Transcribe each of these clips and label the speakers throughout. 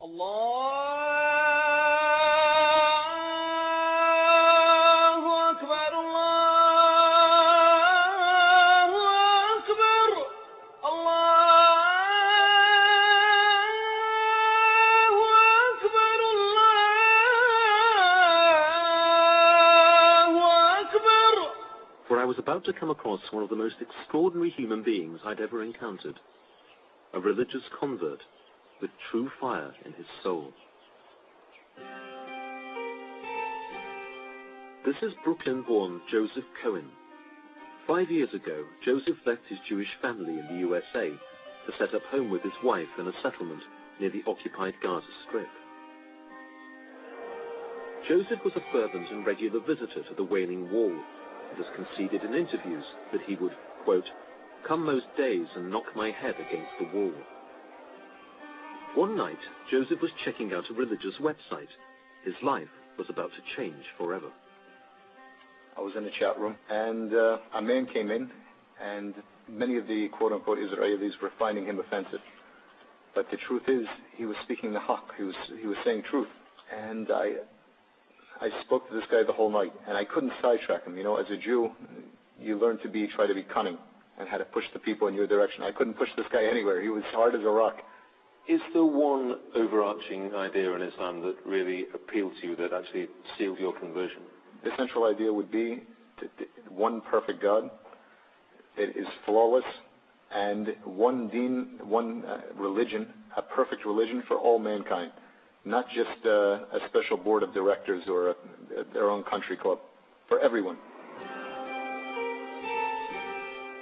Speaker 1: For I was about to come across one of the most extraordinary human beings I'd ever encountered. A religious convert with true fire in his soul. This is Brooklyn-born Joseph Cohen. 5 years ago, Joseph left his Jewish family in the USA to set up home with his wife in a settlement near the occupied Gaza Strip. Joseph was a fervent and regular visitor to the Wailing Wall and has conceded in interviews that he would, quote, come most days and knock my head against the wall. One night, Joseph was checking out a religious website. His life was about to change forever.
Speaker 2: I was in the chat room, and a man came in, and many of the quote-unquote Israelis were finding him offensive. But the truth is, he was speaking the haqq. He was saying truth. And I spoke to this guy the whole night, and I couldn't sidetrack him. You know, as a Jew, you learn to try to be cunning and how to push the people in your direction. I couldn't push this guy anywhere. He was hard as a rock.
Speaker 1: Is there one overarching idea in Islam that really appealed to you, that actually sealed your conversion?
Speaker 2: The central idea would be one perfect God. It is flawless, and one deen, one religion, a perfect religion for all mankind, not just a special board of directors or their own country club, for everyone.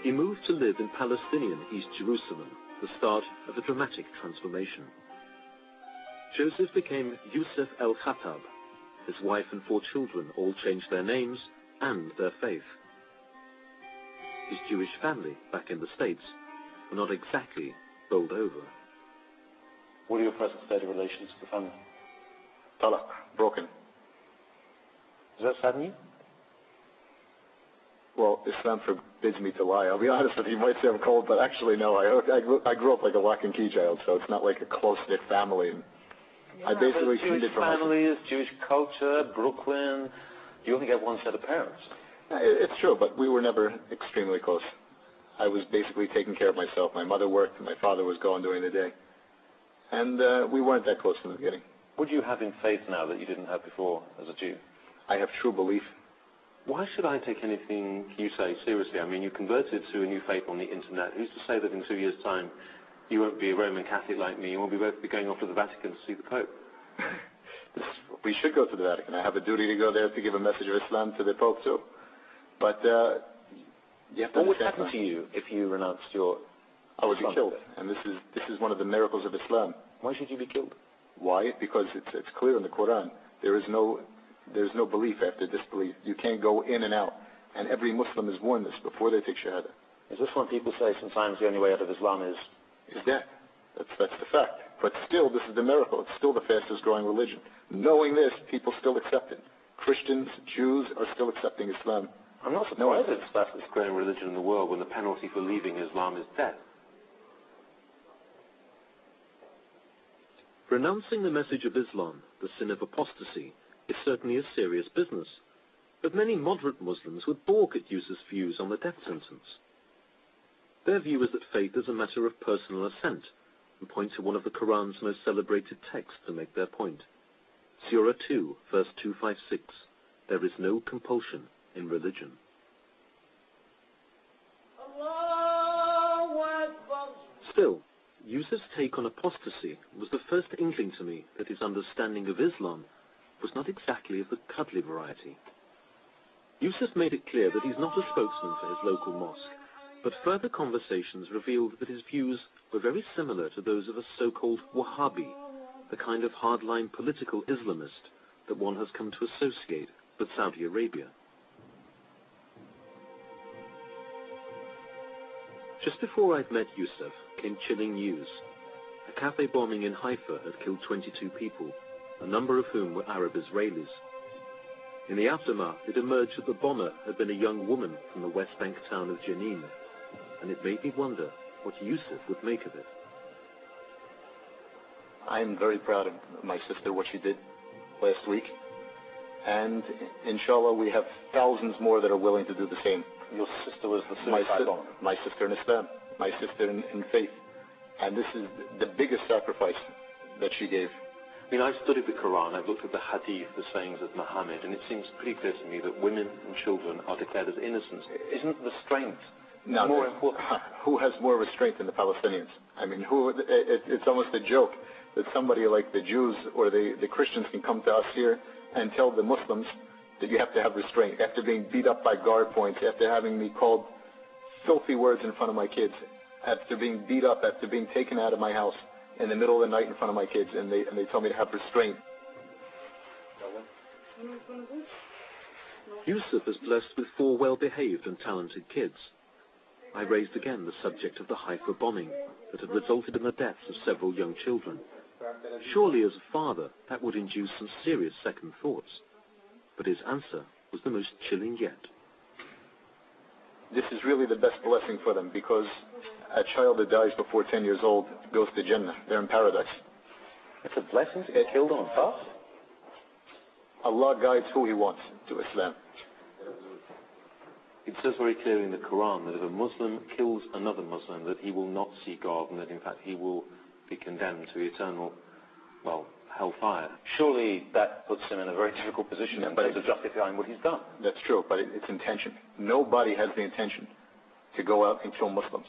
Speaker 1: He moved to live in Palestinian East Jerusalem, the start of a dramatic transformation. Joseph became Yusuf el-Khattab. His wife and 4 children all changed their names and their faith. His Jewish family, back in the States, were not exactly bowled over. What are your present state of relations with the family?
Speaker 2: Talaq, broken.
Speaker 1: Does that sadden you?
Speaker 2: Well, Islam forbids me to lie. I'll be honest with you. You might say I'm cold, but actually, no. I grew up like a lock and key child, so it's not like a close-knit family.
Speaker 1: Yeah,
Speaker 2: I basically
Speaker 1: Jewish families, Jewish culture, Brooklyn, you only get one set of parents.
Speaker 2: It's true, but we were never extremely close. I was basically taking care of myself. My mother worked, and my father was gone during the day. And we weren't that close in the beginning.
Speaker 1: What do you have in faith now that you didn't have before as a Jew?
Speaker 2: I have true belief.
Speaker 1: Why should I take anything you say seriously? I mean, you converted to a new faith on the internet. Who's to say that in 2 years' time you won't be a Roman Catholic like me, and we'll be both going off to the Vatican to see the Pope?
Speaker 2: We should go to the Vatican. I have a duty to go there to give a message of Islam to the Pope too. But you have to
Speaker 1: what would happen to you if you renounced your
Speaker 2: I would be killed. And this is one of the miracles of Islam.
Speaker 1: Why should you be killed?
Speaker 2: Why? Because it's clear in the Quran. There's no belief after disbelief. You can't go in and out. And every Muslim is warned this before they take Shahada.
Speaker 1: Is this when people say sometimes the only way out of Islam is
Speaker 2: death? That's the fact. But still, this is the miracle. It's still the fastest growing religion. Knowing this, people still accept it. Christians, Jews are still accepting Islam.
Speaker 1: I'm not surprised it's the fastest growing religion in the world when the penalty for leaving Islam is death. Renouncing the message of Islam, the sin of apostasy, is certainly a serious business. But many moderate Muslims would balk at Yusuf's views on the death sentence. Their view is that faith is a matter of personal assent, and point to one of the Quran's most celebrated texts to make their point. Surah 2, verse 256, there is no compulsion in religion. Still, Yusuf's take on apostasy was the first inkling to me that his understanding of Islam was not exactly of the cuddly variety. Yusuf made it clear that he's not a spokesman for his local mosque, but further conversations revealed that his views were very similar to those of a so-called Wahhabi, the kind of hardline political Islamist that one has come to associate with Saudi Arabia. Just before I'd met Yusuf came chilling news. A cafe bombing in Haifa had killed 22 people, a number of whom were Arab Israelis. In the aftermath, it emerged that the bomber had been a young woman from the West Bank town of Jenin, and it made me wonder what Yusuf would make of it.
Speaker 2: I'm very proud of my sister, what she did last week. And inshallah, we have thousands more that are willing to do the same.
Speaker 3: Your sister was the suicide bomber?
Speaker 2: My sister in Islam, my sister in faith. And this is the biggest sacrifice that she gave.
Speaker 3: I mean, I've studied the Quran, I've looked at the hadith, the sayings of Muhammad, and it seems pretty clear to me that women and children are declared as innocent. Isn't restraint more important?
Speaker 2: Who has more restraint than the Palestinians? I mean, it's almost a joke that somebody like the Jews or the Christians can come to us here and tell the Muslims that you have to have restraint. After being beat up by guard points, after having me called filthy words in front of my kids, after being beat up, after being taken out of my house in the middle of the night in front of my kids, and they told me to have restraint.
Speaker 1: Yusuf is blessed with 4 well-behaved and talented kids. I raised again the subject of the Haifa bombing that had resulted in the deaths of several young children. Surely as a father, that would induce some serious second thoughts. But his answer was the most chilling yet.
Speaker 2: This is really the best blessing for them, because a child that dies before 10 years old goes to Jannah. They're in paradise.
Speaker 3: It's a blessing to get killed on path?
Speaker 2: Allah guides who He wants to Islam.
Speaker 3: It says very clearly in the Quran that if a Muslim kills another Muslim, that he will not see God, and that in fact he will be condemned to eternal, hellfire. Surely that puts him in a very difficult position in terms of justifying what he's done.
Speaker 2: That's true, but it's intention. Nobody has the intention to go out and kill Muslims.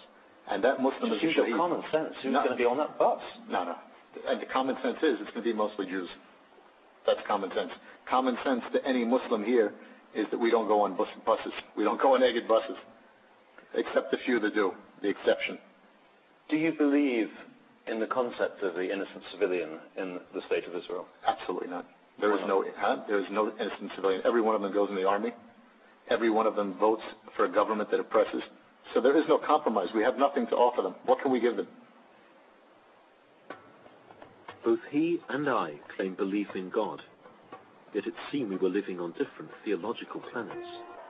Speaker 2: And that Muslim is a shaheed.
Speaker 3: Common sense. Who's going to be on that bus?
Speaker 2: No. And the common sense is it's going to be mostly Jews. That's common sense. Common sense to any Muslim here is that we don't go on buses. We don't go on Egged buses. Except the few that do, the exception.
Speaker 3: Do you believe in the concept of the innocent civilian in the state of Israel?
Speaker 2: Absolutely not. There is no innocent civilian. Every one of them goes in the army. Every one of them votes for a government that oppresses. So there is no compromise. We have nothing to offer them. What can we give them?
Speaker 1: Both he and I claim belief in God. Yet it seemed we were living on different theological planets.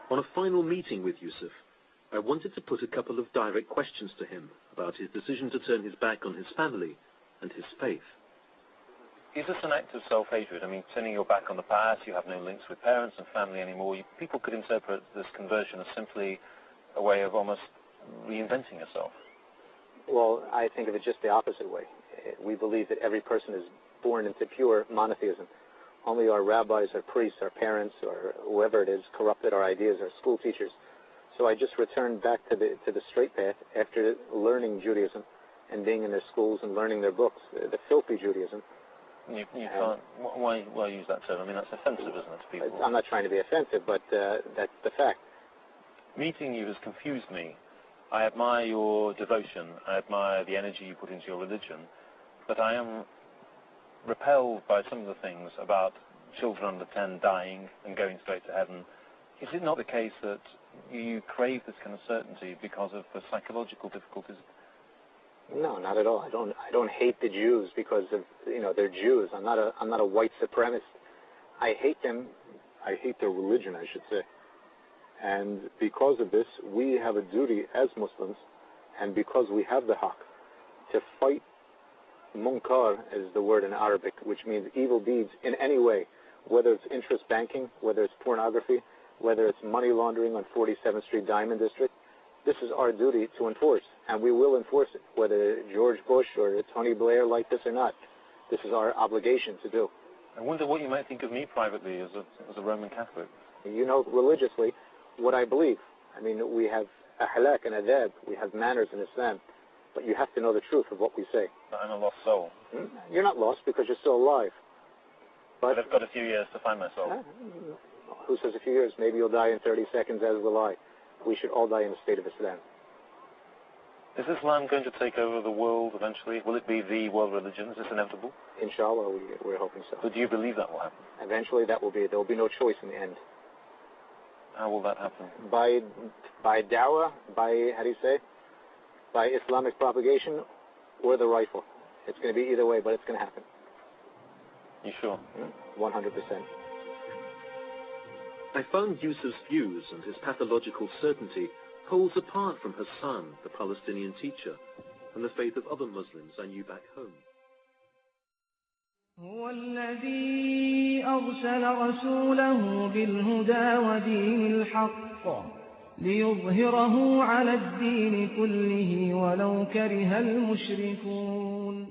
Speaker 1: On a final meeting with Yusuf, I wanted to put a couple of direct questions to him about his decision to turn his back on his family and his faith.
Speaker 3: Is this an act of self-hatred? I mean, turning your back on the past, you have no links with parents and family anymore. People could interpret this conversion as simply a way of almost reinventing yourself.
Speaker 4: Well, I think of it just the opposite way. We believe that every person is born into pure monotheism. Only our rabbis, our priests, our parents, or whoever it is, corrupted our ideas, our school teachers. So I just returned back to the straight path after learning Judaism and being in their schools and learning their books, the filthy Judaism.
Speaker 3: You can't. Why use that term? I mean, that's offensive, isn't it, to people?
Speaker 4: I'm not trying to be offensive, but that's the fact.
Speaker 3: Meeting you has confused me. I admire your devotion. I admire the energy you put into your religion. But I am repelled by some of the things about children under 10 dying and going straight to heaven. Is it not the case that you crave this kind of certainty because of the psychological difficulties?
Speaker 4: No, not at all. I don't hate the Jews because of they're Jews. I'm not a white supremacist. I hate them. I hate their religion, I should say. And because of this, we have a duty as Muslims, and because we have the haqq, to fight munkar is the word in Arabic, which means evil deeds in any way, whether it's interest banking, whether it's pornography, whether it's money laundering on 47th Street Diamond District. This is our duty to enforce, and we will enforce it, whether George Bush or Tony Blair like this or not. This is our obligation to do.
Speaker 3: I wonder what you might think of me privately as a Roman Catholic.
Speaker 4: You know religiously what I believe. I mean, we have ahlak and adab, we have manners in Islam, but you have to know the truth of what we say.
Speaker 3: I'm a lost soul.
Speaker 4: You're not lost because you're still alive.
Speaker 3: But I've got a few years to find my soul.
Speaker 4: Who says a few years? Maybe you'll die in 30 seconds, as will I. We should all die in the state of Islam.
Speaker 3: Is Islam going to take over the world eventually? Will it be the world religion? Is this inevitable?
Speaker 4: Inshallah, we're hoping so.
Speaker 3: But do you believe that will happen?
Speaker 4: Eventually that will be. There will be no choice in the end.
Speaker 3: How will that happen?
Speaker 4: By dawah, by Islamic propagation, or the rifle. It's going to be either way, but it's going to happen.
Speaker 3: You sure?
Speaker 4: 100%.
Speaker 1: I found Yusuf's views and his pathological certainty poles apart from Hassan, the Palestinian teacher, and the faith of other Muslims I knew back home.
Speaker 5: هو الذي أرسل رسوله بالهدى ودين الحق ليظهره على الدين كله ولو كره المشركون